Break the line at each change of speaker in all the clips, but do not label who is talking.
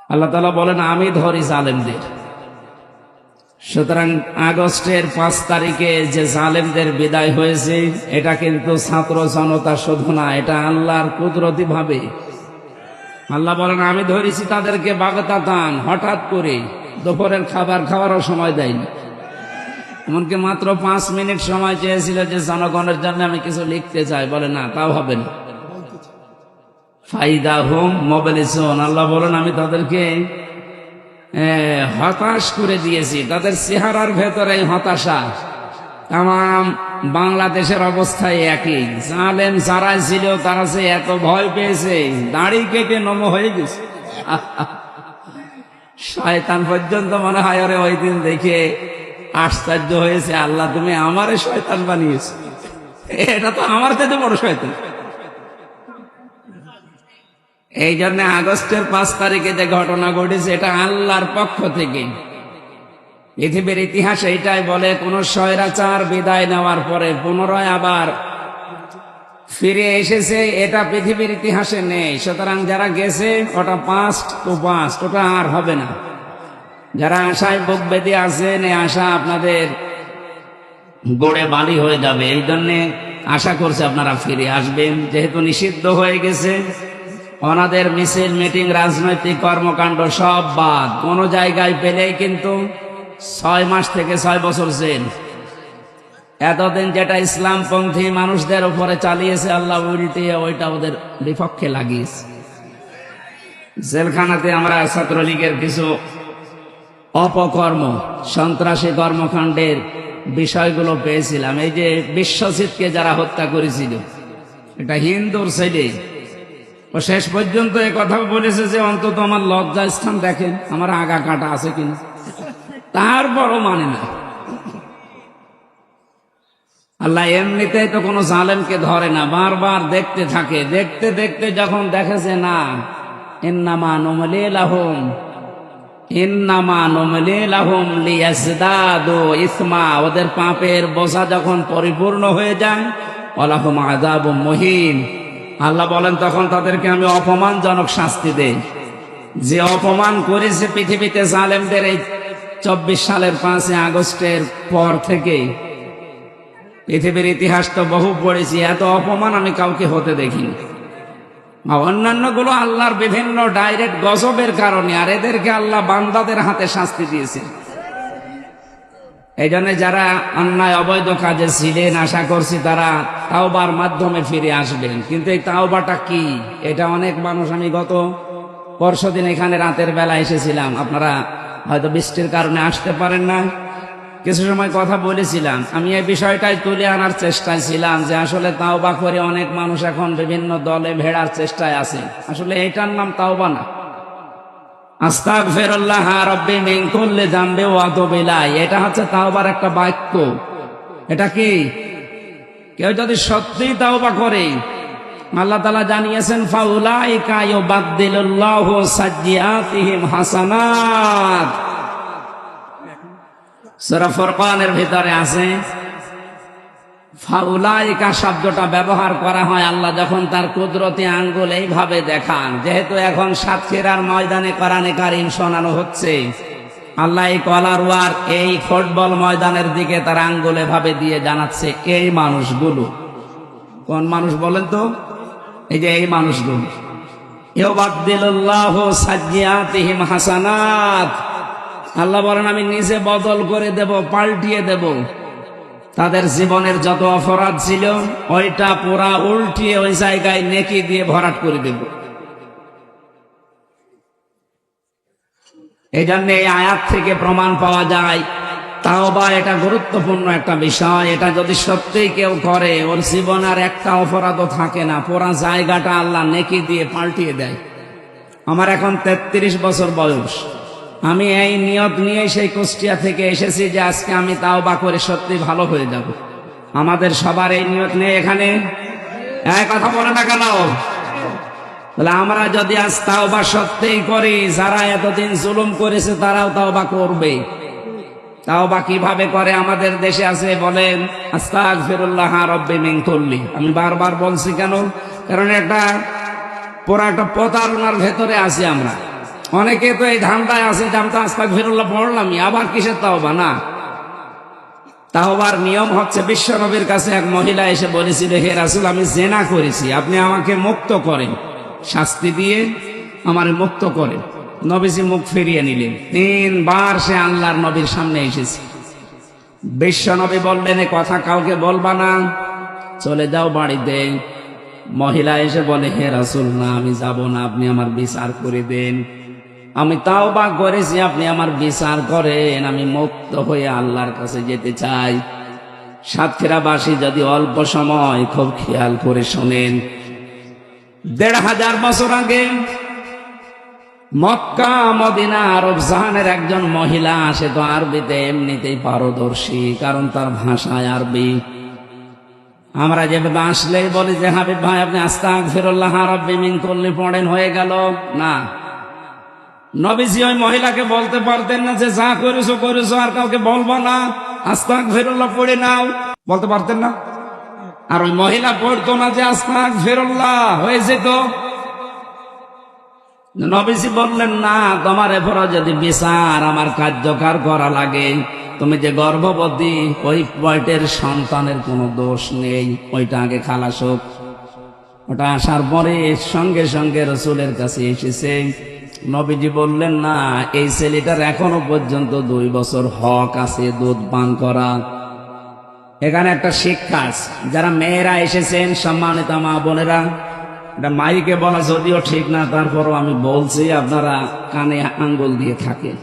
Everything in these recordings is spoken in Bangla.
আল্লাহ তাআলা বলেন আমি ধরি জালেমদের। সুতরাং আগস্টের 5 তারিখে যে জালেমদের বিদায় হয়েছে এটা কিন্তু ছাত্র জনতা শুধু না, এটা আল্লাহর কুদরতি ভাবে। আল্লাহ বলেন আমি ধরেছি তাদেরকে বাগতাতান, হঠাৎ করে। দুপুরের খাবার খাওয়ারও সময় দেয়নি, এমনকি মাত্র 5 মিনিট সময় চেয়েছিল যে জনগণের জন্য আমি কিছু লিখতে চাই, বলে না তাও হবে না। ফাইদা হুম মোবাইলিসুন, আল্লাহ বলেন আমি তাদেরকে হতাশ করে দিয়েছি। তাদের চেহারার ভেতরে হতাশা। তাম বাংলাদেশের অবস্থায় একই। জালেম যারা ছিল তারা যে এত ভয় পেয়েছে, দাড়ি কেটে নম হয়ে গেছে। শয়তান পর্যন্ত মনে হয় ওরে ওই দিন দেখে আশ্চর্য হয়েছে, আল্লাহ তুমি আমারে শয়তান বানিয়েছো, এটা তো আমার থেকে বড় শয়তান। এই জন্য আগস্টের 5 তারিখে যে ঘটনা ঘটেছে এটা আল্লাহর পক্ষ থেকে। পৃথিবীর ইতিহাস এইটাই বলে, কোন স্বৈরাচার বিদায় নেওয়ার পরে পুনরায় আবার ফিরে এসেছে, এটা পৃথিবীর ইতিহাসে নেই। সুতরাং যারা গেছে ওটা পাস্ট টু পাস্ট, ওটা আর হবে না। যারা আশায় বুক বেঁধে আছেন, এই আশা আপনাদের গড়ে বালি হয়ে যাবে। এই জন্যে আশা করছে আপনারা ফিরে আসবেন। যেহেতু নিষিদ্ধ হয়ে গেছে, ওনাদের মিছিল মিটিং রাজনৈতিক কর্মকাণ্ড সব বাদ। কোন জায়গায় পেলেই কিন্তু 6 মাস থেকে 6 বছর জেল। এতদিন যেটা ইসলামপন্থী মানুষদের উপরে চালিয়েছে আল্লাহ ওইটা ওদের বিপক্ষে লাগিয়েছে। জেলখানাতে আমরা ছাত্রলীগের কিছু অপকর্ম, সন্ত্রাসী কর্মকাণ্ডের বিষয়গুলো পেয়েছিলাম। এই যে বিশ্বজিৎকে যারা হত্যা করেছিল, এটা হিন্দুর ছেলে, ও শেষ পর্যন্ত এই কথা বলেছে যে অন্তত আমার লজ্জা স্থান দেখেন, আমার আগা কাটা আছে কিনা। তারপরও মানে না। আল্লাহ এমনিতেই তো কোনো জালেমকে ধরে না, বারবার দেখতে থাকে। দেখতে দেখতে যখন দেখেছে না, ইন্নামা নুমলি লাহুম লিয়াজদাদু ইসমা, ওদের পাপের বোঝা যখন পরিপূর্ণ হয়ে যায়, ওয়ালাহুম আযাবুম মুহিন, আল্লাহ বলেন তখন তাদেরকে আমি অপমানজনক শাস্তি দেই। যে অপমান করেছে পৃথিবীতে জালেমদের এই 24 সালের 5 আগস্টের পর থেকে, পৃথিবীর ইতিহাস তো বহু পড়েছি, এত অপমান আমি কাউকে হতে দেখিনি। অন্যান্য গুলো আল্লাহর বিভিন্ন ডাইরেক্ট গজবের কারণে, আর এদেরকে আল্লাহ বান্দাদের হাতে শাস্তি দিয়েছে। এই জন্য যারা অন্যায় অবৈধ কাজে ছিলেন, আশা করছি তারা তাওবার মাধ্যমে ফিরে আসবেন। কিন্তু এই তাওবাটা কি, এটা অনেক মানুষ, আমি গত পরশুদিন এখানে রাতের বেলা এসেছিলাম, আপনারা হয়তো বৃষ্টির কারণে আসতে পারেন না, কিছু সময় কথা বলেছিলাম। আমি এই বিষয়টাই তুলে আনার চেষ্টায় ছিলাম যে আসলে তাওবা করে অনেক মানুষ এখন বিভিন্ন দলে ভেড়ার চেষ্টায় আছে। আসলে এটার নাম তাওবা না। আস্তাগফিরুল্লাহ রাব্বি মিন কুল্লি যামবি ওয়া আতুবু ইলাইহি, এটা হচ্ছে তাওবার একটা বাক্য। এটা কি, কেউ যদি সত্যি তাওবা করে, আল্লাহ তাআলা জানিয়েছেন ফাউলাইকা ইউবাদদিলুল্লাহু সাইয়্যাতিহিম হাসানাত। সূরা ফুরকানের ভিতরে আছে ফাউলাইকা শব্দটা ব্যবহার করা হয় আল্লাহ যখন তার কুদরতি আঙ্গুল এইভাবে দেখান। যেহেতু এখন সাতক্ষীরার ময়দানে কোরআনে কারীম শোনানো হচ্ছে, আল্লাহ এই কলারওয়ার এই ফুটবল ময়দানের দিকে তার আঙ্গুল এভাবে দিয়ে জানাচ্ছে এই মানুষগুলো। কোন মানুষ বলেন তো? এই যে এই মানুষগুলো। ইউবাদদিলুল্লাহু সাইয়্যাতিহিম হাসানাত, আল্লাহ বলেন আমি নিজে বদল করে দেব, পাল্টিয়ে দেব। তাদের জীবনের যত অপরাধ ছিল ওইটা পুরা উল্টিয়ে ওই জায়গায় নেকি দিয়ে ভরাট করে দেব। এই জন্য এই আয়াত থেকে প্রমাণ পাওয়া যায় তাওবা এটা গুরুত্বপূর্ণ একটা বিষয়। এটা যদি সত্যিই কেউ করে, ওর জীবন আর একটা অপরাধও থাকে না, পুরা জায়গাটা আল্লাহ নেকি দিয়ে পাল্টিয়ে দেয়। আমার এখন 33 বছর বয়স। আমি এই নিয়ত নিয়ে সেই কুষ্টিয়া থেকে এসেছি যে আজকে আমি তাওবা করে সত্যি ভালো হয়ে যাব। আমাদের সবার এই নিয়ত নিয়ে এখানে এক কথা বলে না কেন? তাহলে আমরা যদি আজ তাওবা সত্যিই করি, যারা এতদিন জুলুম করেছে তারাও তাওবা করবে। তাওবা কিভাবে করে আমাদের দেশে আছে বলেন? আস্তাগফিরুল্লাহ রাব্বি মিন কুল্লি। আমি বারবার বলছি কেন? কারণ একটা পুরা একটা প্রতারণার ভেতরে আছি আমরা। অনেকে তো এই ধান্দায় আছে যে আমি তো আস্তাগফিরুল্লাহ পড়লামই, আবার কিসের তাওবা? না, তাওবার নিয়ম হচ্ছে, বিশ্ব নবীর কাছে এক মহিলা এসে বলেছিল, হে রাসূল, আমি জেনা করেছি, আপনি আমাকে মুক্ত করেন, শাস্তি দিয়ে আমার মুক্ত করেন। নবীজি মুখ ফিরিয়ে নিলেন। 3 বার সে আল্লাহর নবীর সামনে এসেছে। বিশ্ব নবী বললেন, এ কথা কাউকে বলবা না, চলে যাও বাড়িতে। মহিলা এসে বলে, হে রাসূল, না আমি যাব না, আপনি আমার বিচার করে দেন, আমি তাওবা করেছি, আপনি আমার বিচার করেন, আমি মুক্ত হয়ে আল্লাহর কাছে যেতে চাই। সাতক্ষীরাবাসী যদি অল্প সময় খুব খেয়াল করে শোনেন, 1500 বছর আগে মক্কা মদিনা আরব জাহানের একজন মহিলা, সে তো আরবিতে এমনিতেই পারদর্শী, কারণ তার ভাষায় আরবি। আমরা যেভাবে আসলেই বলি যে হাবিব ভাই আপনি আস্তাগফিরুল্লাহ রাব্বি মিন কুল্লি পড়েন, হয়ে গেল না। নবীজি ওই মহিলাকে বলতে পারতেন না যে যা করেছো করেছো, আর কাউকে বলবো না, আস্তাগফিরুল্লাহ পড়ে নাও, বলতে পারতেন না? আর ওই মহিলা পড়তো না যে আস্তাগফিরুল্লাহ, হয়ে যেত। নবীজি বললেন, না, তোমার এরপর যদি বিচার আমার কার্যকর করা লাগে, তুমি যে গর্ভবতী, ওই পয়েন্টের সন্তানের কোনো দোষ নেই, ওইটা আগে খালাস হোক। ওটা আসার পরে সঙ্গে সঙ্গে রাসূলের কাছে এসেছে। নবীজি বললেন, না, এই ছেলেটার এখনো পর্যন্ত 2 বছর হক আছে দুধ পান করা। এখানে একটা শিক্ষা আছে, যারা মেয়েরা এসেছেন, সম্মানিত মা বোনেরা, এটা মাইকে বলা যদিও ঠিক না, তারপরও আমি বলছি, আপনারা কানে আঙ্গুল দিয়ে থাকেন।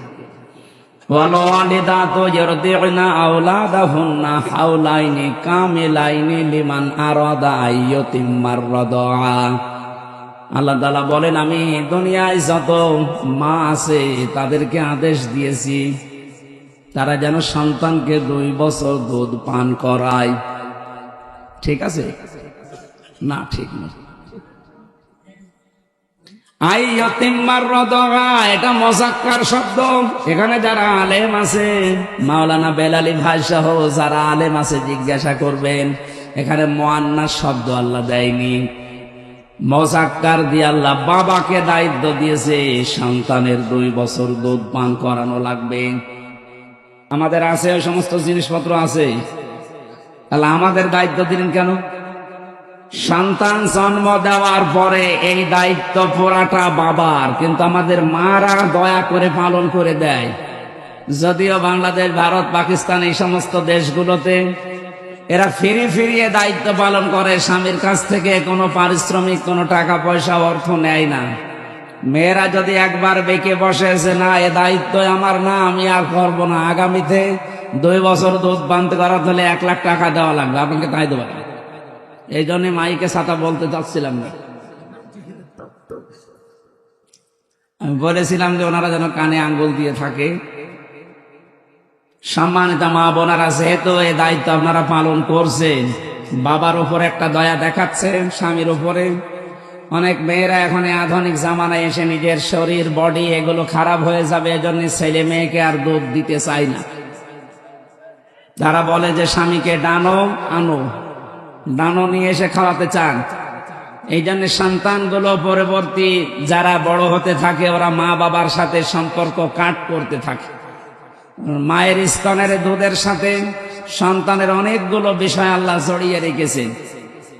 ওয়ালিদাতু ইরদি'না আওলাদাহুন্না হাওলাইনি কামিলাইনি লিমান আরাদা আইয়ুতিম্মার রাদা। আল্লাহ তাআলা বলেন, আমি দুনিয়ায় যত মা আছে তাদেরকে আদেশ দিয়েছি তারা যেন সন্তানকে 2 বছর দুধ পান করায়। ঠিক আছে না? ঠিক না। আইয়ুতিম্মার রাদা এটা মুযাক্কার শব্দ। এখানে যারা আলেম আছে, মাওলানা বেলালী ভাই সহ যারা আলেম আছে জিজ্ঞাসা করবেন, এখানে মুআন্নাস শব্দ আল্লাহ দেয়নি, মুযাক্কার দিয়ে আল্লাহ বাবাকে দায়িত্ব দিয়েছে, সন্তানের 2 বছর দুধ পান করানো লাগবে। আমাদের আছে ওই সমস্ত জিনিসপত্র আছে, তাহলে আমাদের দায়িত্ব দিলেন কেন? সন্তান জন্ম দেওয়ার পরে এই দায়িত্ব পুরাটা বাবার, কিন্তু আমাদের মারা দয়া করে পালন করে দেয়। যদিও বাংলাদেশ, ভারত, পাকিস্তান এই সমস্ত দেশগুলোতে এরা ফিরিয়ে দায়িত্ব পালন করে, স্বামীর কাছ থেকে কোনো পারিশ্রমিক, কোনো টাকা পয়সা, অর্থ নেয় না। মেয়েরা যদি একবার বেঁকে বসে যে না, এ দায়িত্ব আমার না, আমি আর করবো না, আগামীতে 2 বছর দুধ পান করাতে হলে 1 লাখ টাকা দেওয়া লাগবে, আপনাকে তাই দেবো। এই জন্য মাইকে ছাতা বলতে চাচ্ছিলাম না, আমি বলেছিলাম যে ওনারা যেন কানে আঙ্গুল দিয়ে থাকে। সম্মানিত মা বোনেরা, যেহেতু এই দায়িত্ব আপনারা পালন করছেন, বাবার উপর একটা দয়া দেখাচ্ছেন, স্বামীর উপরে। অনেক মেয়েরা এখন আধুনিক জামানায় এসে নিজের শরীর, বডি এগুলো খারাপ হয়ে যাবে, এজন্য ছেলে মেয়েকে আর দুধ দিতে চায় না। তারা বলে যে স্বামীকে ডানো আনো, ডানো নিয়ে এসে খাওয়াতে চান। এই জন্য সন্তানগুলো পরবর্তী যারা বড় হতে থাকে, ওরা মা বাবার সাথে সম্পর্ক কাট করতে থাকে। মায়ের স্তনের দুধের সাথে সন্তানের অনেকগুলো বিষয় আল্লাহ জড়িয়ে রেখেছেন।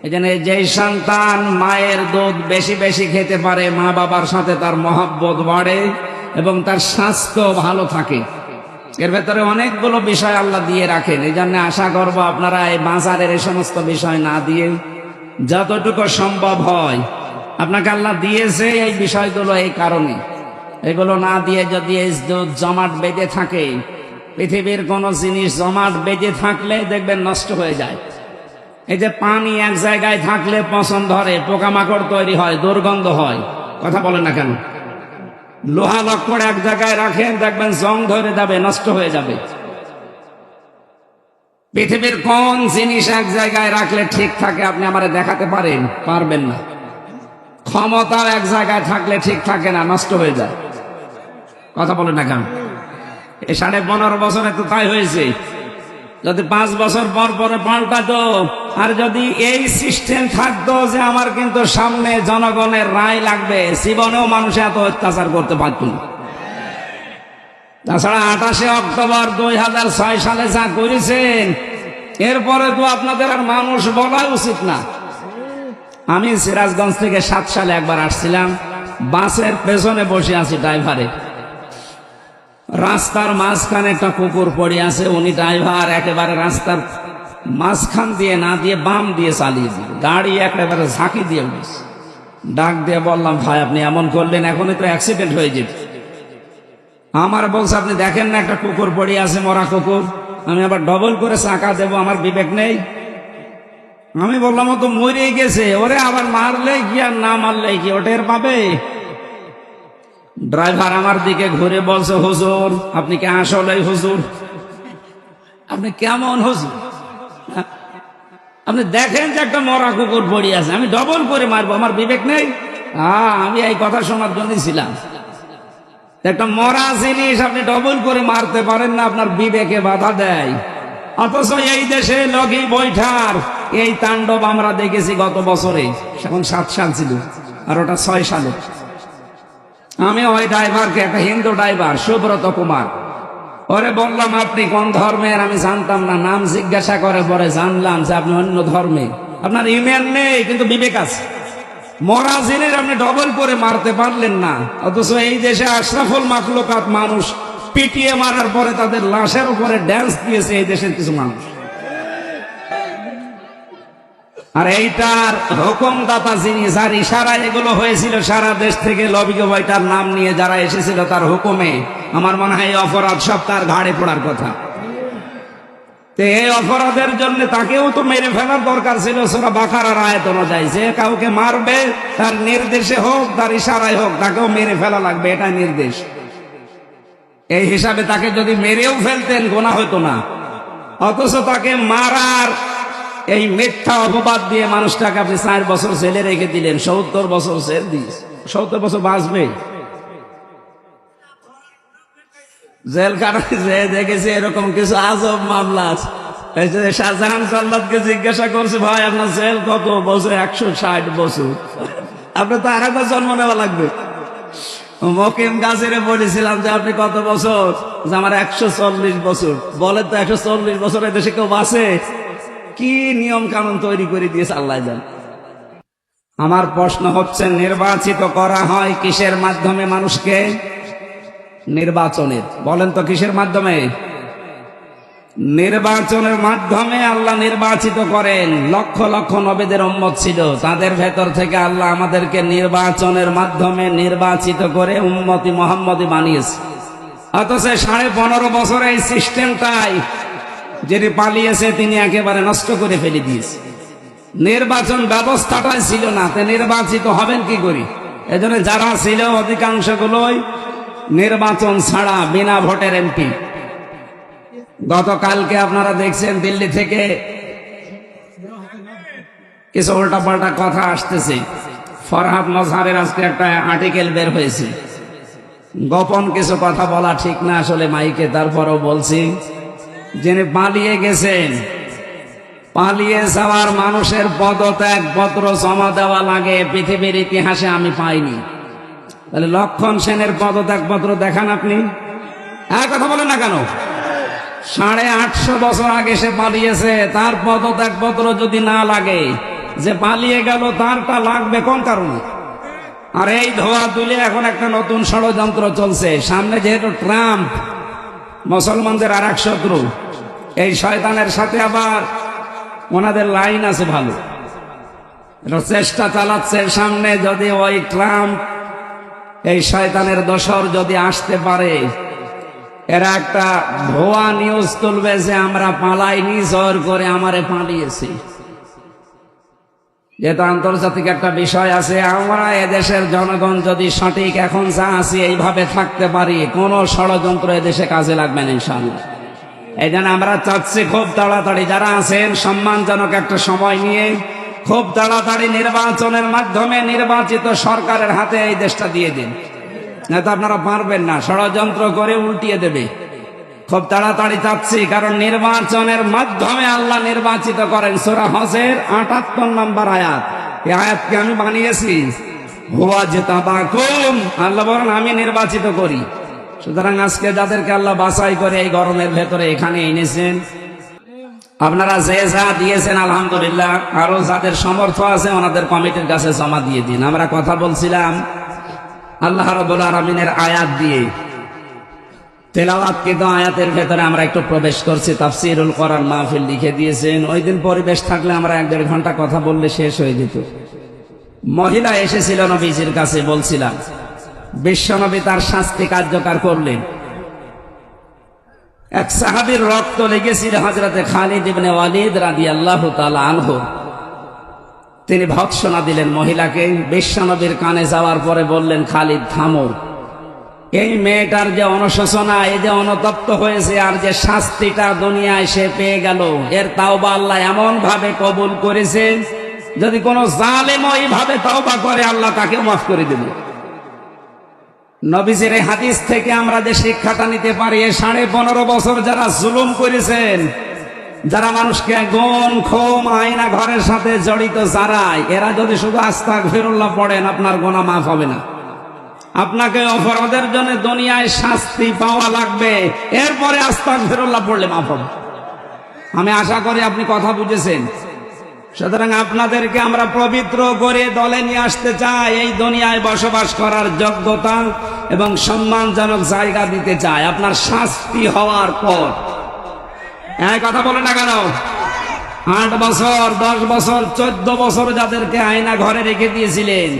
এই জন্য যেই সন্তান মায়ের দুধ বেশি বেশি খেতে পারে, মা বাবার সাথে তার মহব্বত বাড়ে এবং তার স্বাস্থ্য ভালো থাকে। এর ভেতরে অনেকগুলো বিষয় আল্লাহ দিয়ে রাখেন। এই জন্য আশা করবো আপনারা এই বাজারের এই সমস্ত বিষয় না দিয়ে যতটুকু সম্ভব হয়, আপনাকে আল্লাহ দিয়েছে এই বিষয়গুলো এই কারণে, এগুলো না দিয়ে যদি এই দুধ জমাট বেঁধে থাকে, পৃথিবীর কোন জিনিস জমাট বেঁধে থাকলে দেখবেন নষ্ট হয়ে যায়। এই যে পানি এক জায়গায় থাকলে পচন ধরে, পোকামাকড় তৈরি হয়, দুর্গন্ধ হয়, কথা বলেন না কেন? লোহা লক্কড় এক জায়গায় রাখেন, দেখবেন জং ধরে যাবে, নষ্ট হয়ে যাবে। পৃথিবীর কোন জিনিস এক জায়গায় রাখলে ঠিক থাকে আপনি আমারে দেখাতে পারবেন না। ক্ষমতা এক জায়গায় থাকলে ঠিক থাকে না, নষ্ট হয়ে যায়, কথা বলেন না কেন? এই 15.5 বছরে তো তাই হয়েছে। যদি 5 বছর পর পরে পাল্টাতো আর যদি এই সিস্টেম থাকতো যে আমার কিন্তু সামনে জনগণের রায় লাগবে, জীবনেও মানুষ এত অত্যাচার করতে পারত না। তাছাড়া 28 অক্টোবর 2006 সালে যা করেছেন, এরপরে তো আপনাদের আর মানুষ বলা উচিত না। আমি সিরাজগঞ্জ থেকে 7 সালে একবার আসছিলাম, বাসের পেছনে বসে আছি ড্রাইভারে, রাস্তার মাঝখানে একটা কুকুর পড়ে আছে, উনি ড্রাইভার একেবারে রাস্তার মাঝখান দিয়ে না দিয়ে বাম দিয়ে চালিয়ে দিল, গাড়ি একেবারে ঝাঁকি দিয়ে উঠেছে। ডাক দিয়ে বললাম, ভাই আপনি এমন করলেন, এখনই তো অ্যাক্সিডেন্ট হয়ে যেত। আমার বলছে, আপনি দেখেন না একটা কুকুর পড়ে আছে, মরা কুকুর, আমি আবার ডবল করে চাকা দেবো, আমার বিবেক নেই? আমি বললাম, ও তো মরেই গেছে, ওরে আবার মারলে কি আর না মারলে কি, ওটের পাবে? ড্রাইভার আমার দিকে ঘুরে বলছে, হুজুর আপনি কি আসলে হুজুর? আপনি কেমন হুজুর? আপনি দেখেন যে একটা মরা কুকুর পড়ে আছে, আমি ডবল করে মারবো, আমার বিবেক নেই? আমি এই কথা শোনার জন্য ছিলাম। একটা মরা জিনিস আপনি ডবল করে মারতে পারেন না, আপনার বিবেকে বাধা দেয়। অথচ এই দেশে লগি বৈঠার এই তাণ্ডব আমরা দেখেছি গত বছরে, এখন 7 সাল ছিল, আর ওটা 6 সালে। আমি ওই ড্রাইভারকে, একটা হিন্দু ড্রাইভার সুব্রত কুমার, ওরে বললাম, আপনি কোন ধর্মের? আমি জানতাম না, নাম জিজ্ঞাসা করে পরে জানলাম যে আপনি অন্য ধর্মে। আপনার ইমেল নেই কিন্তু বিবেক আছে, মরা জিনিস আপনি ডবল করে মারতে পারলেন না। অথচ এই দেশে আশরাফুল মাখলুকাত মানুষ পিটিয়ে মারার পরে তাদের লাশের উপরে ড্যান্স দিয়েছে এই দেশের কিছু মানুষ। আর এইটার হুকুমদাতা যিনি, যার ইশারায় এগুলো হয়েছিল, সারা দেশ থেকে লবিকে বইটার নাম নিয়ে যারা এসেছিল তার হুকুমে, আমার মনে হয় এই অপরাধ সব তার ঘাড়ে পড়ার কথা। তো এই অপরাধের জন্য তাকেও তো মেরে ফেলার দরকার ছিল সূরা বাকারার আয়াত অনুযায়ী। যে কাউকে মারবে তার নির্দেশে হোক, তার ইশারায় হোক, তাকেও মেরে ফেলা লাগবে, এটা নির্দেশ। এই হিসাবে তাকে যদি মেরেও ফেলতেন গোনা হতো না। অথচ তাকে মারার এই মিথ্যা অপবাদ দিয়ে মানুষটাকে আপনি 4 বছর জেলে রেখে দিলেন, 70 বছর জেল দিস, 70 বছর বাঁচবে। জেল কাটাতে যে দেখেছি এরকম কিছু আজব মামলা আছে। এই যে শাহজাহান সাল্লাদকে জিজ্ঞাসা করছে, ভাই আপনার জেল কত? বছর 160 বছর। আপনার তো আরেকবার জন্ম নেওয়া লাগবে। মকিম গাছেরে বলেছিলাম যে আপনি কত বছর? যে আমার 140 বছর। বলে তো 140 বছর এদেশে কেউ বাঁচে? কি নিয়ম কানুন তৈরি করে দিয়েছে আল্লাহ জানে। আমার প্রশ্ন হচ্ছে, নির্বাচিত করা হয় কিসের মাধ্যমে মানুষকে? নির্বাচনের। বলেন তো কিসের মাধ্যমে? নির্বাচনের মাধ্যমে আল্লাহ নির্বাচিত করেন। লক্ষ লক্ষ নবীদের উম্মত ছিল, তাদের ভেতর থেকে আল্লাহ আমাদেরকে নির্বাচনের মাধ্যমে নির্বাচিত করে উম্মতি মুহাম্মদী বানিয়েছে। অথচ 15.5 বছর এই সিস্টেমটাই যিনি পালিয়েছে তিনি একেবারে নষ্ট করে ফেলে দিয়েছে। নির্বাচন ব্যবস্থাটাই ছিল না, তে নির্বাচিত হবেন কি করে? এজন্য যারা ছিল অধিকাংশগুলোই নির্বাচন ছাড়া বিনা ভোটের এমপি। গতকালকে আপনারা দেখছেন দিল্লি থেকে কিছু উল্টাপাল্টা কথা আসতেছে। ফরহাদ মজহারের আজকে একটা আর্টিকেল বের হয়েছে। গোপন কিছু কথা বলা ঠিক না আসলে মাইকে, তারপরও বলছি। যিনি পালিয়ে গেছেন, পালিয়ে যাওয়ার মানুষের পদত্যাগ পত্র জমা দেওয়া লাগে, পৃথিবীর ইতিহাসে আমি পাইনি। তাহলে লক্ষণ সেনের পদত্যাগ পত্র দেখান আপনি। কথা বলেন না কেন? 850 বছর আগে সে পালিয়েছে, তার পদত্যাগ পত্র যদি না লাগে, যে পালিয়ে গেল তারটা লাগবে কোন কারণে? আর এই ধোয়া তুলে এখন একটা নতুন ষড়যন্ত্র চলছে। সামনে যেহেতু ট্রাম্প মুসলমানদের আর এক শত্রু, এই শয়তানের সাথে আবার ওনাদের লাইন আছে ভালো, চেষ্টা চালাচ্ছে সামনে যদি ওই ট্রাম্প এই শয়তানের দোসর যদি আসতে পারে, এরা একটা ভুয়া নিউজ তুলবে যে আমরা পালাইনি, জোর করে আমারে পালিয়েছি। যেহেতু আন্তর্জাতিক একটা বিষয় আছে, আমরা এদেশের জনগণ যদি সঠিক এখন যা আছি এইভাবে থাকতে পারি, কোন ষড়যন্ত্র এদেশে কাজে লাগবে না ইনশাআল্লাহ। এই জন্য আমরা চাচ্ছি খুব তাড়াতাড়ি যারা আছেন সম্মানজনক একটা সময় নিয়ে খুব তাড়াতাড়ি নির্বাচনের মাধ্যমে নির্বাচিত সরকারের হাতে এই দেশটা দিয়ে দিন। না তো আপনারা পারবেন না, ষড়যন্ত্র করে উল্টিয়ে দেবে। খুব তাড়াতাড়ি চাচ্ছি, কারণ নির্বাচনের মাধ্যমে আল্লাহ নির্বাচিত করেন। সূরা হজের ৭৮ নম্বর আয়াত। এই আয়াতকে আমি বানিয়েছি। হুয়া জিতাবাকুম, আল্লাহ বলেন আমি নির্বাচিত করি। সুতরাং আজকে যাদেরকে আল্লাহ বাছাই করে এই গরমের ভেতরে এখানে এনেছেন, আপনারা যে যা দিয়েছেন আলহামদুলিল্লাহ, আরো যাদের সমর্থ আছে ওনাদের কমিটির কাছে জমা দিয়ে দিন। আমরা কথা বলছিলাম আল্লাহ রাব্বুল আলামিনের আয়াত দিয়ে, তেলাওয়াতকৃত আয়াতের ভেতরে আমরা একটু প্রবেশ করছি। তাফসীরুল কোরআন মাহফিল লিখে দিয়েছেন। ওই দিন পরিবেশ থাকলে আমরা ১-১.৫ ঘন্টা কথা বললে শেষ হয়ে যেত। মহিলা এসেছিল নবীজির কাছে, বলছিলাম বিশ্বনবী তার শাস্তি কার্যকর করলেন। এক সাহাবীর রক্ত লেগেছিল হযরতে খালিদ ইবনে ওয়ালিদ রাদিয়াল্লাহু তাআলা আনহু। তিনি ভৎসনা দিলেন মহিলাকে। বিশ্বনবীর কানে যাওয়ার পরে বললেন, খালিদ থামো, এই মেয়েটার যে অনুশোচনা, এই যে অনুতপ্ত হয়েছে, আর যে শাস্তিটা দুনিয়ায় সে পেয়ে গেল, এর তাওবা আল্লাহ এমন ভাবে কবুল করেছেন, যদি কোনো জালেম এইভাবে তাওবা করে আল্লাহ তাকে মাফ করে দেবে। নবীজির এই হাদিস থেকে আমরা যে শিক্ষাটা নিতে পারি, 15.5 বছর যারা জুলুম করেছেন, যারা মানুষকে গুম খুম আয়না ঘরের সাথে জড়িত যারা, এরা যদি শুধু আস্তাগফিরুল্লাহ পড়েন আপনার গুনাহ মাফ হবে না। আপনাকে অপরাধের জন্য দুনিয়ায় শাস্তি পাওয়া লাগবে, এরপরে আস্তাগফিরুল্লাহ পড়লে মাফ হবে। আমি আশা করি আপনি কথা বুঝেছেন। সুতরাং আপনাদেরকে আমরা পবিত্র করে দলে নিয়ে আসতে চাই, এই দুনিয়ায় বসবাস করার যোগ্যতা এবং সম্মানজনক জায়গা দিতে চাই আপনার শাস্তি হওয়ার পর। এই কথা বলে না কেন? 8 বছর 10 বছর 14 বছর যাদেরকে আয়না ঘরে রেখে দিয়েছিলেন,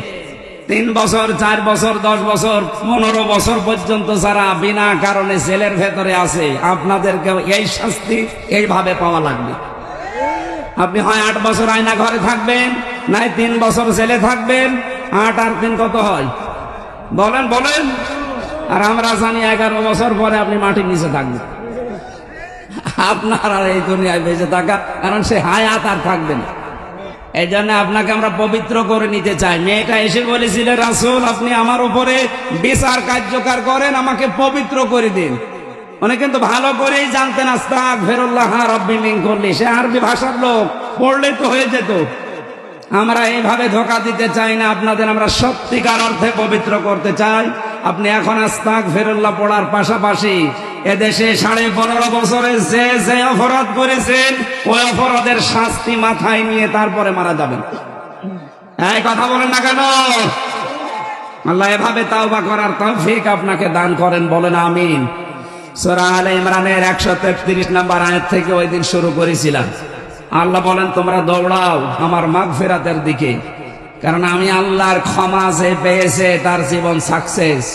3 বছর 4 বছর 10 বছর 15 বছর পর্যন্ত যারা বিনা কারণে জেলের ভেতরে আছে, আপনাদেরকে এই শাস্তি এইভাবে পাওয়া লাগবে। আপনি হয় 8 বছর আয়না ঘরে থাকবেন, নাই 3 বছর জেলে থাকবেন। 8 আর 3 কত হয় বলেন বলেন? আর আমরা জানি 11 বছর পরে আপনি মাটির নিচে থাকবেন। আপনার আর এই দুনিয়ায় বেঁচে থাকা, কারণ সে হায়াত আর থাকবে না। এই জন্য আপনাকে আমরা পবিত্র করে নিতে চাই। মেয়েটা এসে বলেছিল, রাসূল আপনি আমার উপরে বিচার কার্যকর করেন, আমাকে পবিত্র করে দিন। উনি কিন্তু ভালো করেই জানতেন আস্তাগফিরুল্লাহ রাব্বি মিন কুল্লি, সে আরবি ভাষার লোক, পড়লে তো হয়ে যেত। আমরা এইভাবে ধোঁকা দিতে চাই না আপনাদের, আমরা সত্যিকার অর্থে পবিত্র করতে চাই। আপনি এখন আস্তাগফিরুল্লাহ পড়ার পাশাপাশি এদেশে 15.5 বছরে যে অপরাধ করেছেন, ওই অপরাধের শাস্তি মাথায় নিয়ে তারপরে মারা যাবেন। এই কথা বলেন না কেন? আল্লাহ এভাবে তাওবা করার তৌফিক আপনাকে দান করেন, বলেন আমিন। সূরা আলে ইমরানের 133 নম্বর আয়াত থেকে ওই দিন শুরু করেছিলাম। আল্লাহ বলেন তোমরা দৌড়াও আমার মাগফিরাতের দিকে, কারণ আমি আল্লাহর ক্ষমা যে পেয়েছে তার জীবন সাকসেস।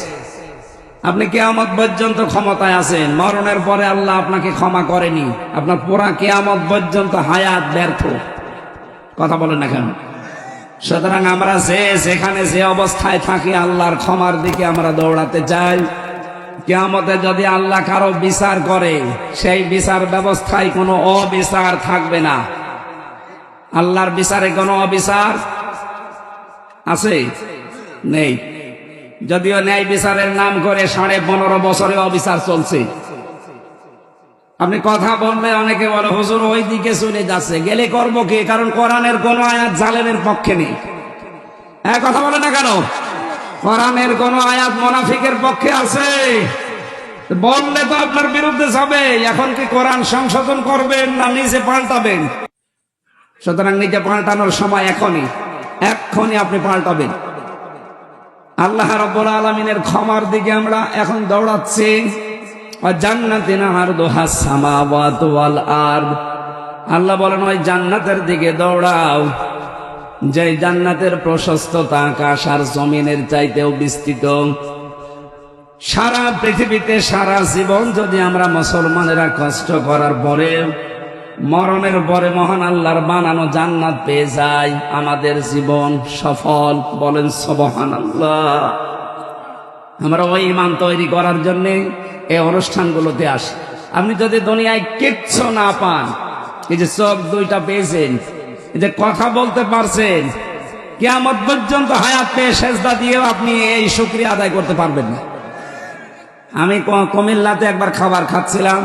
আপনি কিয়ামত পর্যন্ত ক্ষমতায় আছেন, মরণের পরে আল্লাহ আপনাকে ক্ষমা করেনি, আপনার পুরা কিয়ামত পর্যন্ত হায়াত ব্যর্থ। কথা বলেন না কেন? সুতরাং আমরা যেখানে যে অবস্থায় থাকি আল্লাহর ক্ষমার দিকে আমরা দৌড়াতে চাই। কিয়ামতে যদি আল্লাহ কারো বিচার করে, সেই বিচার ব্যবস্থায় কোনো অবিচার থাকবে না। আল্লাহর বিচারে কোনো অবিচার আছে? নেই। যদিও ন্যায় বিচারের নাম করে 15.5 বছরে অবিচার চলছে। আপনি কথা বললে অনেকে বলে হুজুর ওই দিকে চলে যাচ্ছে, গেলে করবো কি? কারণ কোরআনের কোন আয়াত জালেমের পক্ষে নেই। কথা বলে না কেন? কোরআনের কোন আয়াত মুনাফিকের পক্ষে আছে? বললে তো আপনার বিরুদ্ধে যাবে। এখন কি কোরআন সংশোধন করবেন না নিজে পাল্টাবেন? সুতরাং নিজে পাল্টানোর সময় এখনই আপনি পাল্টাবেন। আল্লাহ রাব্বুল আলামিনের ক্ষমার দিকে আমরা এখন দৌড়াচ্ছি। জান্নাতিন আরদুহাস সামাওয়াতু ওয়াল আরদ, আল্লাহ বলেন ওই জান্নাতের দিকে দৌড়াও যে জান্নাতের প্রশস্ততা আকাশ আর জমিনের চাইতেও বিস্তৃত। সারা পৃথিবীতে সারা জীবন যদি আমরা মুসলমানেরা কষ্ট করার পরে মরণের পরে মহান আল্লাহর বানানো জান্নাত পেয়ে যাই, আমাদের জীবন সফল। বলেন সুবহানাল্লাহ। আমরা ওই ঈমান তৈরি করার জন্য এই অনুষ্ঠানগুলোতে আসি। আপনি যদি দুনিয়ায় কিচ্ছু না পান, এই যে চোখ দুইটা পেয়েছেন, এই যে কথা বলতে পারছেন, কিয়ামত পর্যন্ত হায়াত পেয়ে সেজদা দিয়েও আপনি এই শুকরিয়া আদায় করতে পারবেন না। আমি কুমিল্লাতে একবার খাবার খাচ্ছিলাম,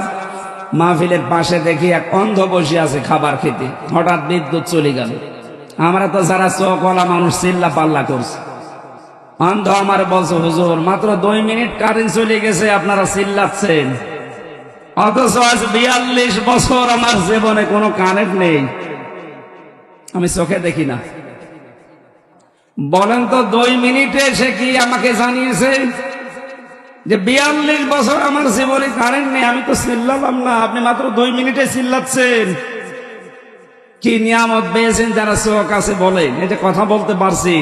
মাহফিলের পাশে দেখি এক অন্ধ বসে আছে খাবার খেতে, হঠাৎ বিদ্যুৎ চলে গেল। আমরা তো যারা চোখওয়ালা মানুষ চিল্লা পাল্লা করছি। অন্ধ আমার বলছে, হুজুর মাত্র 2 মিনিট কারেন্ট চলে গেছে, আপনারা চিল্লাচ্ছেন, অথচ আজ 42 বছর আমার জীবনে কোনো কারেন্ট নেই, আমি চোখে দেখি না। বলেন তো 2 মিনিটে সে কি আমাকে জানিয়েছে যে 42 বছর আমার জীবনে কারেন্ট নেই? আমি তো চিল্লালাম না, আপনি মাত্র 2 মিনিটে চিল্লাচ্ছেন। কি নিয়ামত পেয়েছেন যারা চোখ আছে বলেন, এই যে কথা বলতে পারছি।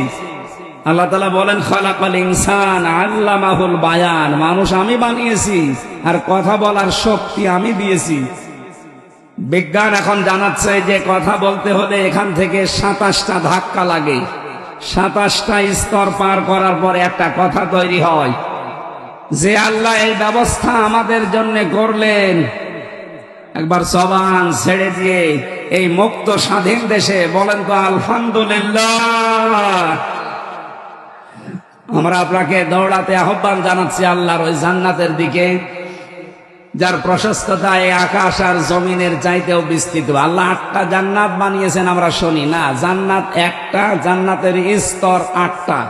আল্লাহ তাআলা বলেন, খালাকাল ইনসান আল্লামাহুল বায়ান, মানুষ আমি বানিয়েছি আর কথা বলার শক্তি আমি দিয়েছি। বিজ্ঞান এখন জানাচ্ছে যে কথা বলতে হলে এখান থেকে 27টা ধাক্কা লাগে, 27টা স্তর পার করার পরে একটা কথা তৈরি হয়। যে আল্লাহ এই ব্যবস্থা আমাদের জন্য করলেন, একবার জবান ছেড়ে দিয়ে এই মুক্ত স্বাধীন দেশে বলেন তো আলহামদুলিল্লাহ। আমরা আপনাকে দৌড়াতে আহ্বান জানাচ্ছি আল্লাহর ওই জান্নাতের দিকে, যার প্রশস্ততা এই আকাশ আর জমিনের চাইতেও বিস্তৃত। আল্লাহ 8টা জান্নাত বানিয়েছেন, আমরা শুনি না। জান্নাত একটা, জান্নাতের স্তর 8টা।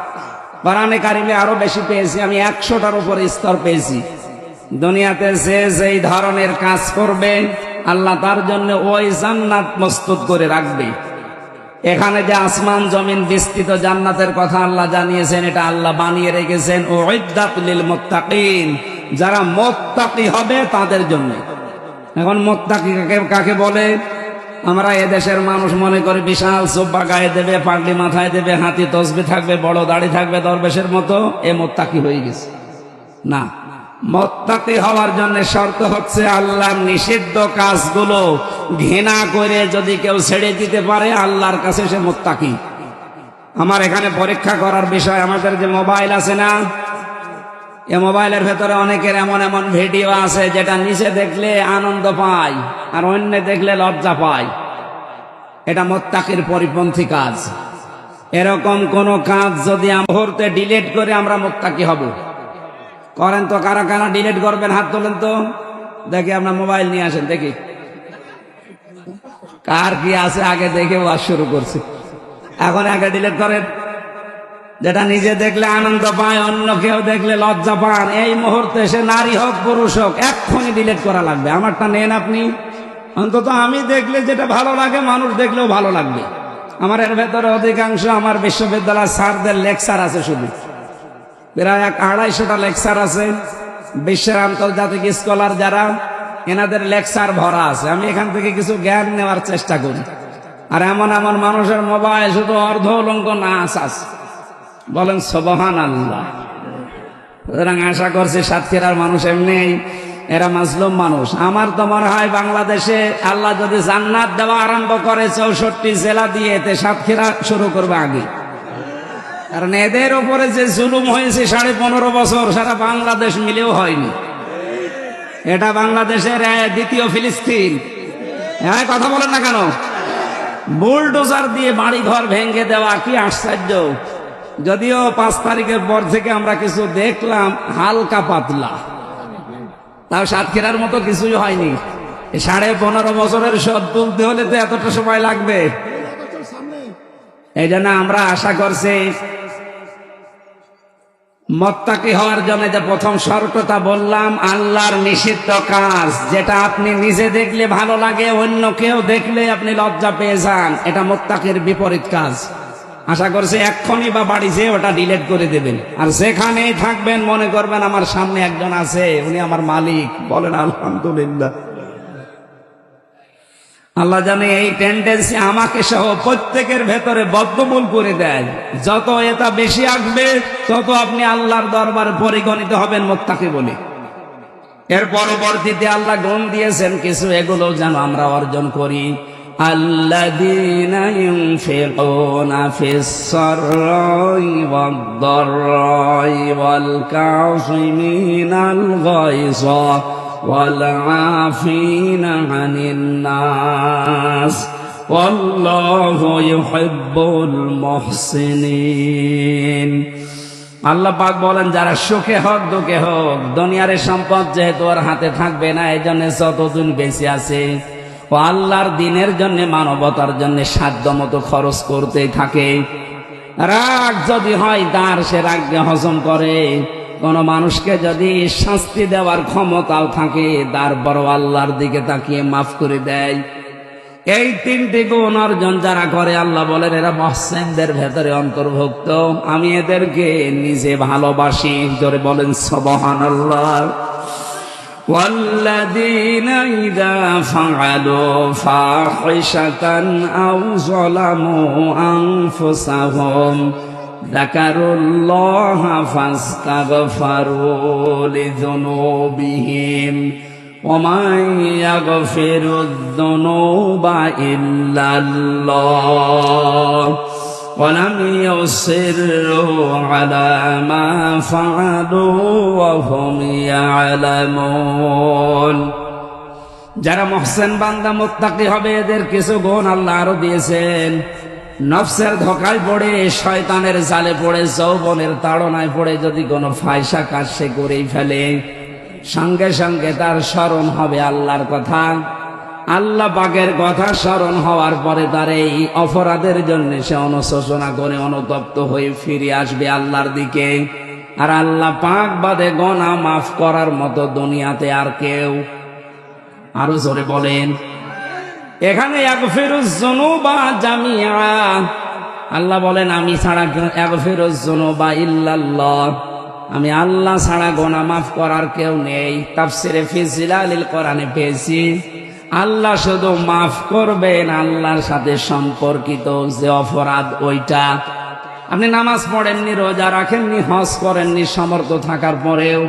কোরআনে কারিমে আরো বেশি পেয়েছি, আমি 100টার উপরে স্তর পেয়েছি। দুনিয়াতে যে যেই ধরনের কাজ করবে আল্লাহ তার জন্য ওই জান্নাত প্রস্তুত করে রাখবে। এখানে যে আসমান জমিন বিস্তৃত জান্নাতের কথা আল্লাহ জানিয়েছেন, এটা আল্লাহ বানিয়ে রেখেছেন উইদ্দাত লিল মুত্তাকিন, যারা মুত্তাকি হবে তাদের জন্য। এখন মুত্তাকি কাকে বলে? আমরা এদেশের মানুষ মনে করে বিশাল জুব্বা গায়ে দেবে, পাগড়ি মাথায় দেবে, হাতি তসবিহ থাকবে, বড় দাড়ি থাকবে দরবেশের মতো, এ মুত্তাকি হয়ে গেছে। না, মুত্তাকি হওয়ার জন্য শর্ত হচ্ছে আল্লাহর নিষিদ্ধ কাজগুলো ঘৃণা করে যদি কেউ ছেড়ে দিতে পারে আল্লাহর কাছে সে মুত্তাকি। আমার এখানে পরীক্ষা করার বিষয়, আমাদের যে মোবাইল আছে না, এই মোবাইলের ভেতরে অনেকের এমন এমন ভিডিও আছে যেটা নিচে দেখলে আনন্দ পায় আর অন্য দেখলে লজ্জা পায়। এটা মুত্তাকির পরিপন্থী কাজ। এরকম কোন কাজ যদি মুহূর্তে ডিলিট করে আমরা মুত্তাকি হব, করেন তো কারা কারা ডিলিট করবেন? হাত তোলেন তো দেখি, আপনার মোবাইল নিয়ে আসেন দেখি কার কি আছে, আগে দেখে ওয়াজ শুরু করছি। এখন আগে ডিলিট করেন। যেটা নিজে দেখলে আনন্দ পায়, অন্য কেউ দেখলে লজ্জা পান, এই মুহূর্তে সে নারী হোক পুরুষ হোক এক্ষুনি ডিলিট করা লাগবে। আমারটা নেন আপনি, অন্তত আমি দেখলে যেটা ভালো লাগে মানুষ দেখলেও ভালো লাগবে। আমার এর ভেতরে অধিকাংশ আমার বিশ্ববিদ্যালয়ের স্যারদের লেকচার আছে, শুধু প্রায় 250টা লেকচার আছে। বিশ্বের আন্তর্জাতিক স্কলার যারা, এনাদের লেকচার ভরা আছে। আমি এখান থেকে কিছু জ্ঞান নেওয়ার চেষ্টা করি। আর এমন এমন মানুষের মোবাইল শুধু অর্ধ উলঙ্গ নাচ আছে, বলেন সুবহানাল্লাহ। সুতরাং আশা করছি সাতক্ষীরার মানুষ এমনি, এরা মাজলুম মানুষ। আমার তো মনে হয় বাংলাদেশে আল্লাহ যদি জান্নাত দেওয়া আরম্ভ করে 64 জেলা দিয়ে, এতে সাতক্ষীরা শুরু করবে আগে। কারণ এদের উপরে যে জুলুম হয়েছে 15.5 বছর সারা বাংলাদেশ মিলেও হয়নি। এটা বাংলাদেশের দ্বিতীয় ফিলিস্তিন। হ্যাঁ, কথা বলেন না কেন? বুলডোজার দিয়ে বাড়ি ঘর ভেঙে দেওয়া, কি আশ্চর্য। যদিও 5 তারিখের পর থেকে আমরা কিছু দেখলাম হালকা পাতলা, তাও সাতক্ষীরার মতো কিছুই হয়নি। 15.5 বছরের শোধ তুলতে হলে তো এতটা সময় লাগবে। এই জন্য আমরা আশা করছি মুত্তাকি হওয়ার জন্য যে প্রথম শর্তটা বললাম, আল্লাহর নিষিদ্ধ কাজ যেটা আপনি নিজে দেখলে ভালো লাগে, অন্য কেউ দেখলে আপনি লজ্জা পেয়ে যান, এটা মুত্তাকির বিপরীত কাজ। আশা করছি এক্ষুনি বা বাড়ি যেয়ে ওটা ডিলিট করে দেবেন। আর যেখানেই থাকবেন মনে করবেন আমার সামনে একজন আছে, উনি আমার মালিক। বলেন আলহামদুলিল্লাহ। আল্লাহ জানে এই টেন্ডেন্সি আমাকে সহ প্রত্যেকের ভেতরে বদ্ধমূল করে দেয়। যত এটা বেশি আসবে তত আপনি আল্লাহর দরবারে পরিগণিত হবেন মুত্তাকি বলে। এর পরবর্তীতে আল্লাহ গুণ দিয়েছেন কিছু, এগুলো যেন আমরা অর্জন করি। আল্লাযীনা ইউনফিকুনা ফিস-সাররাই ওয়াদ-দাররাই ওয়াল কাযিমিনাল গায়যা والعافين عن الناس والله يحب المحسنين আল্লাহ পাক বলেন যারা সুখে হোক দুঃখে হোক দুনিয়ার সম্পদ যেহেতু ওর হাতে থাকবে না, এই জন্য যতদিন বেঁচে আছে ও আল্লাহর দিনের জন্য মানবতার জন্য সাধ্য মতো খরচ করতেই থাকে। রাগ যদি হয় তার সে রাগকে হজম করে, কোন মানুষকে যদি শাস্তি দেওয়ার ক্ষমতাও থাকে তারপরও আল্লাহর দিকে তাকিয়ে মাফ করে দেয়। এই তিনটি গুণ অর্জন যারা করে আল্লাহ বলেন এরা মুহসিনদের ভেতরে অন্তর্ভুক্ত, আমি এদেরকে নিজে ভালোবাসি। জোরে বলেন সুবহানাল্লাহ। والذين إذا فعلوا فاحشة أو ظلموا أنفسهم ذكروا الله فاستغفروا لذنوبهم ومن يغفر الذنوب إلا الله ولم يصروا على ما فعلوا وهم يعلمون। যারা মুহসিন বান্দা মুত্তাকি হবে এদের কিছু গুণ আল্লাহ আরো দিয়েছেন। নফসের ধোঁকায় পড়ে, শয়তানের জালে পড়ে, যৌবনের তাড়নায় পড়ে যদি কোনো ফায়সা কাজ সে করেই ফেলে, সঙ্গে সঙ্গে তার স্মরণ হবে আল্লাহর কথা। আল্লাহ পাকের কথা স্মরণ হওয়ার পরে তার এই অপরাধের জন্য সে অনুশোচনা করে অনুতপ্ত হয়ে ফিরে আসবে আল্লাহর দিকে। আর আল্লাহ পাক বাদে গুনাহ মাফ করার মতো দুনিয়াতে আর কেউ, আরো জোরে বলেন। এখানে ইয়াগফিরুজ যুনুবা জামিআ, আল্লাহ বলেন আমি ছাড়া ইয়াগফিরুজ যুনুবা ইল্লাল্লাহ, আমি আল্লাহ ছাড়া গুনাহ মাফ করার কেউ নেই। তাফসিরে ফি জিলালিল কোরআনে পেয়েছি আল্লাহ শুধু মাফ করবেন আল্লাহর সাথে সম্পর্কিত যে অপরাধ ওইটা। আপনি নামাজ পড়েননি, রোজা রাখেননি, হজ করেননি, সমর্থ থাকার পরেও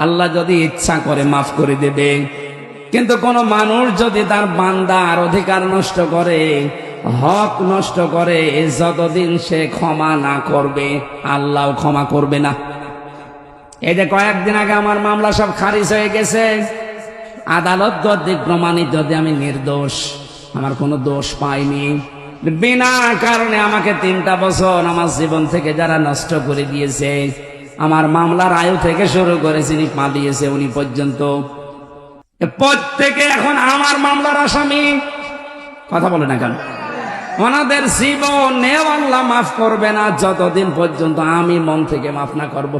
আল্লাহ যদি ইচ্ছা করে মাফ করে দেবে। কিন্তু কোন মানুষ যদি তার বান্দার অধিকার নষ্ট করে, হক নষ্ট করে, যতদিন সে ক্ষমা না করবে আল্লাহ ক্ষমা করবে না। এই যে কয়েকদিন আগে আমার মামলা সব খারিজ হয়ে গেছে, আদালত কর্তৃক প্রমাণিত যে আমি নির্দোষ, আমার কোনো দোষ পাইনি। বিনা কারণে আমাকে 3টা বছর আমার জীবন থেকে যারা নষ্ট করে দিয়েছে, আমার মামলার আয়ু থেকে শুরু করে যিনি পালিয়েছে উনি পর্যন্ত, প্রত্যেকে এখন আমার মামলার আসামি। কথা বলে না কেন? ওনাদের জীবনেও আল্লাহ মাফ করবে না যতদিন পর্যন্ত আমি মন থেকে মাফ না করব।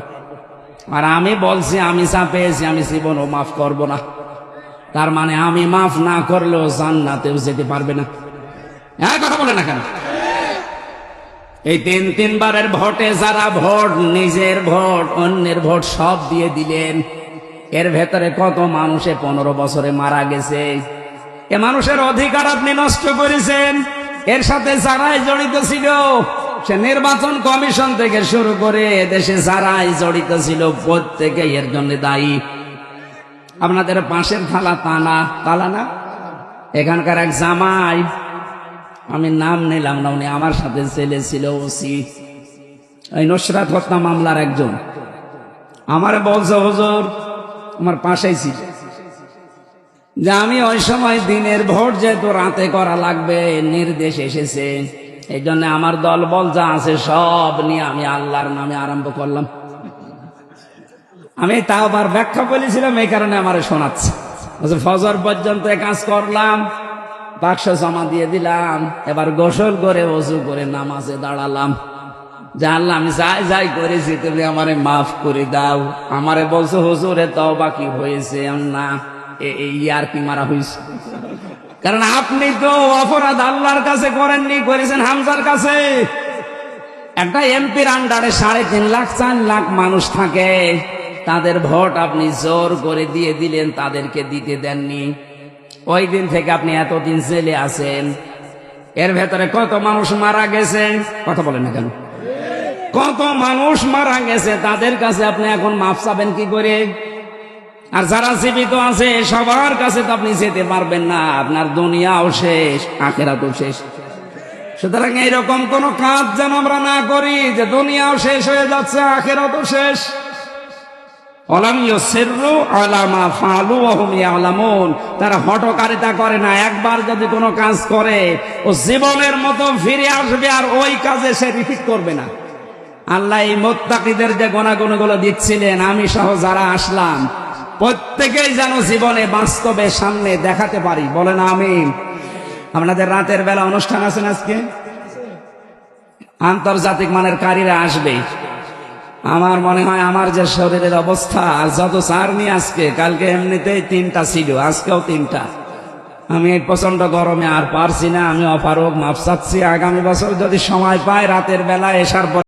আর আমি বলছি আমি যা পেয়েছি আমি জীবনও মাফ করব না, তার মানে আমি মাফ না করলেও জান্নাতেও যেতে পারবে না। কথা বলে না কেন? এই 3বারের ভোটে যারা ভোট, নিজের ভোট, অন্যের ভোট সব দিয়ে দিলেন, এর ভেতরে কত মানুষে 15 বছরে মারা গেছে। এ মানুষের অধিকার আপনি নষ্ট করেছেন। এর সাথে যারাই জড়িত ছিল, সে নির্বাচন কমিশন থেকে শুরু করে দেশে যারাই জড়িত ছিল প্রত্যেকে এর জন্য দায়ী। আপনাদের পাশের থালা তালা না, এখানকার এক জামাই, আমি নাম নিলাম না, উনি আমার সাথে ছেলে ছিল ওসি, এই নুসরাত হত্যা মামলার একজন, আমারে বলছে হুজুর আমার পাশেই ছিল যে আমি ওই সময় দিনের ভোট যেহেতু রাতে করা লাগবে নির্দেশ এসেছে, এই জন্য আমার দল বল যা আছে সব নিয়ে আমি আল্লাহর নামে আরম্ভ করলাম। আমি তাও আবার ব্যাখ্যা বলেছিলাম, এই কারণে আমার শোনাচ্ছে। ফজর পর্যন্ত কাজ করলাম, বাক্স জমা দিয়ে দিলাম, এবার গোসল করে ওযু করে নামাজে দাঁড়ালাম যে আল্লাহ আমি যাই করেছি তুমি আমারে মাফ করে দাও। আমারে বলছো হুজুরে তওবা কি হয়েছে? না, এই আর কি মারা হয়েছে, কারণ আপনি তো অপরাধ আল্লাহর কাছে করেননি, করেছেন হামজার কাছে। একটা এমপির আন্ডারে 3.5 লাখ 4 লাখ মানুষ থাকে, তাদের ভোট আপনি জোর করে দিয়ে দিলেন, তাদেরকে দিতে দেননি। ওই দিন থেকে আপনি এতদিন জেলে আছেন, এর ভেতরে কত মানুষ মারা গেছে? কথা বলেন না কেন? কত মানুষ মারা গেছে, তাদের কাছে আপনি এখন মাফ চাবেন কি করে? আর যারা জীবিত আছে সবার কাছে তো আপনি যেতে পারবেন না, আপনার দুনিয়াও শেষ, আখিরাতও শেষ। সুতরাং এইরকম কোন কাজ যেন আমরা না করি যে দুনিয়াও শেষ হয়ে যাচ্ছে, আখিরাতও শেষ। ওয়ালাম ইউসিররু আলা মা ফাআলু ওয়া হুম ইয়ালামুন, তারা হঠকারিতা করে না। একবার যদি কোনো কাজ করে ও জীবনের মতো ফিরে আসবে আর ওই কাজে সে রিপিট করবে না। আল্লাহ এই মুত্তাকিদের যে গুণাগুণগুলো দিচ্ছিলেন, আমি সহ যারা আসলাম প্রত্যেকেই যেন জীবনে বাস্তবে সামনে দেখাতে পারি। বলেন আমিন। আপনাদের রাতের বেলা অনুষ্ঠান আছেন আজকে, আন্তর্জাতিক মানের কারীরা আসবে। আমার মনে হয় আমার যে শরীরের অবস্থা, যত চারনি আজকে, কালকে এমনিতেই 3টা ছিল, আজকেও 3টা। আমি এই প্রচন্ড গরমে আর পারছি না, আমি অপারগ মাপ চাচ্ছি। আগামী বছর যদি সময় পাই রাতের বেলা এসার পর